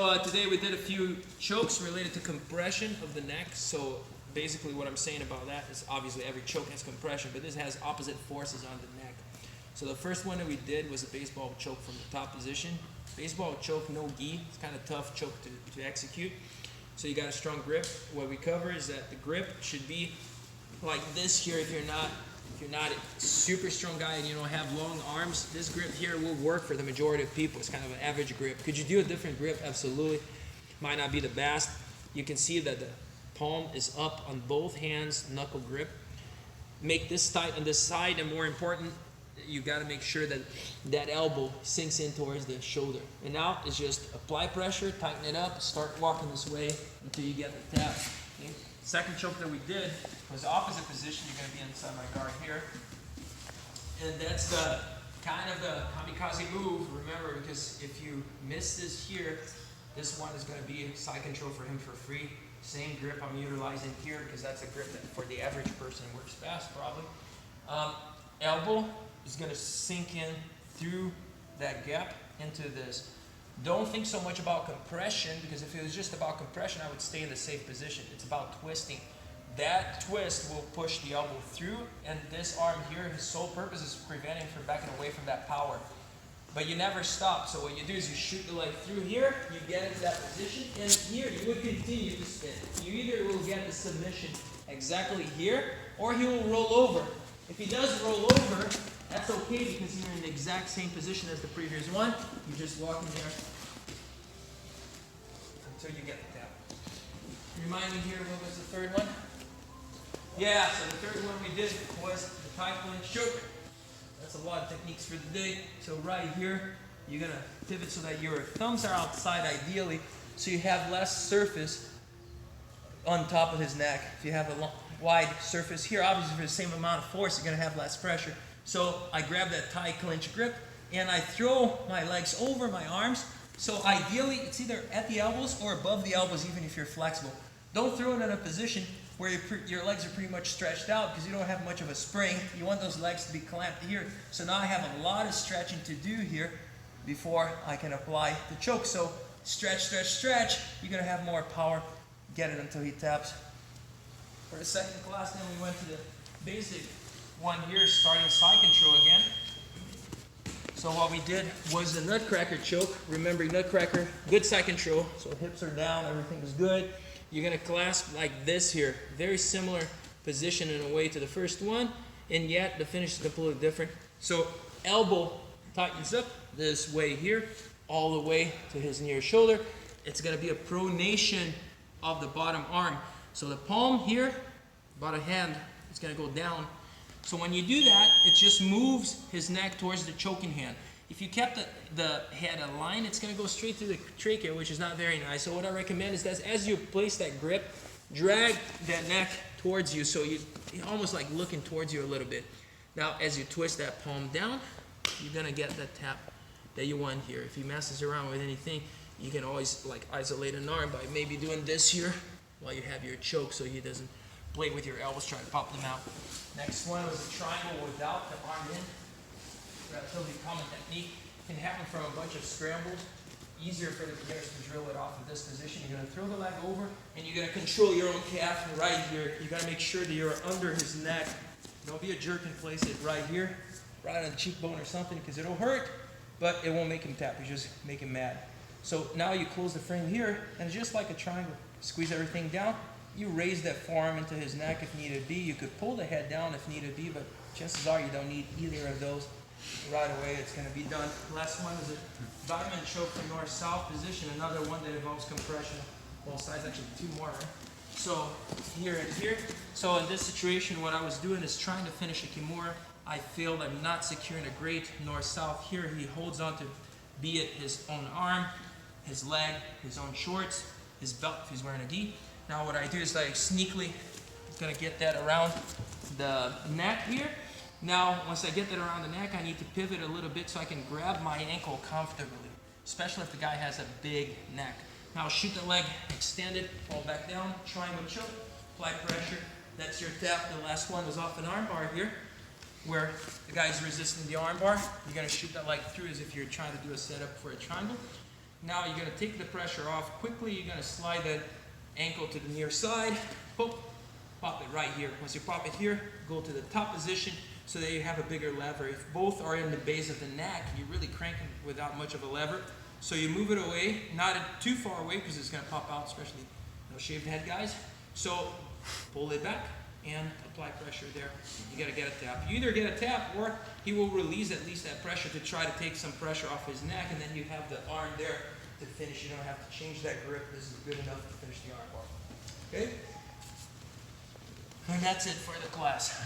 Today we did a few chokes related to compression of the neck. So basically what I'm saying about that is obviously every choke has compression, but this has opposite forces on the neck. So the first one that we did was a baseball choke from the top position. Baseball choke, no gi. It's kind of tough choke to execute. So you got a strong grip. What we cover is that the grip should be like this here if you're not a super strong guy and you don't have long arms. This grip here will work for the majority of people. It's kind of an average grip. Could you do a different grip? Absolutely. Might not be the best. You can see that the palm is up on both hands, knuckle grip. Make this tight on this side, and more important, you got to make sure that that elbow sinks in towards the shoulder. And now it's just apply pressure, tighten it up, start walking this way until you get the tap. Okay? Second choke that we did was opposite position. You're going to be inside my guard here. And that's the kind of the kamikaze move, remember, because if you miss this here, this one is going to be side control for him for free. Same grip I'm utilizing here because that's a grip that for the average person works best probably. Elbow is going to sink in through that gap into this. Don't think so much about compression, because if it was just about compression, I would stay in the safe position. It's about twisting. That twist will push the elbow through, and this arm here, his sole purpose is preventing from backing away from that power. But you never stop. So what you do is you shoot the leg through here, you get into that position, and here you would continue to spin. You either will get the submission exactly here, or he will roll over. If he does roll over, that's okay because you're in the exact same position as the previous one. You just walk in there until you get the tap. Remind me here, what was the third one? Yeah, so the third one we did was the tie clinch choke. That's a lot of techniques for the day. So right here, you're going to pivot so that your thumbs are outside ideally, so you have less surface on top of his neck. If you have a long, wide surface here, obviously for the same amount of force, you're going to have less pressure. So I grab that tie clinch grip and I throw my legs over my arms. So ideally, it's either at the elbows or above the elbows, even if you're flexible. Don't throw it in a position where your legs are pretty much stretched out because you don't have much of a spring. You want those legs to be clamped here. So now I have a lot of stretching to do here before I can apply the choke. So stretch, stretch, stretch. You're going to have more power. Get it until he taps. For the second class, then we went to the basic one here, starting side control again. So what we did was the nutcracker choke. Remember, nutcracker, good side control. So hips are down, everything is good. You're going to clasp like this here. Very similar position in a way to the first one, and yet the finish is completely different. So elbow tightens up this way here, all the way to his near shoulder. It's going to be a pronation of the bottom arm. So the palm here, bottom hand, is going to go down. So when you do that, it just moves his neck towards the choking hand. If you kept the head aligned, it's going to go straight through the trachea, which is not very nice. So what I recommend is that as you place that grip, drag that neck towards you, so you're almost like looking towards you a little bit. Now, as you twist that palm down, you're going to get that tap that you want here. If he messes around with anything, you can always like isolate an arm by maybe doing this here while you have your choke so he doesn't play with your elbows trying to pop them out. Next one was a triangle without the arm in. Relatively common technique. Can happen from a bunch of scrambles. Easier for the beginners to drill it off of this position. You're going to throw the leg over and you're going to control your own calf right here. You got to make sure that you're under his neck. Don't be a jerk and place it right here, right on the cheekbone or something, because it'll hurt, but it won't make him tap. You just make him mad. So now you close the frame here, and it's just like a triangle. Squeeze everything down. You raise that forearm into his neck if needed be. You could pull the head down if needed be, but chances are you don't need either of those. Right away, it's going to be done. Last one is a diamond choke from north-south position. Another one that involves compression. Both sides, actually two more, right? So here and here. So in this situation, what I was doing is trying to finish a kimura. I failed. I'm not securing a great north-south. Here he holds on to, be it his own arm, his leg, his own shorts, his belt if he's wearing a gi. Now what I do is like sneakily going to get that around the neck here. Now once I get that around the neck, I need to pivot a little bit so I can grab my ankle comfortably, especially if the guy has a big neck. Now shoot the leg extended, fall back down, triangle choke, apply pressure. That's your tap. The last one was off an arm bar here, where the guy's resisting the arm bar. You're going to shoot that leg through as if you're trying to do a setup for a triangle. Now you're going to take the pressure off. Quickly, you're going to slide that ankle to the near side. Pop it right here. Once you pop it here, go to the top position so that you have a bigger lever. If both are in the base of the neck, you're really cranking without much of a lever. So you move it away, not too far away because it's going to pop out, especially shaved head guys. So pull it back and apply pressure there. You got to get a tap. You either get a tap or he will release at least that pressure to try to take some pressure off his neck, and then you have the arm there to finish. You don't have to change that grip. This is good enough to finish the arm bar. Okay? And that's it for the class.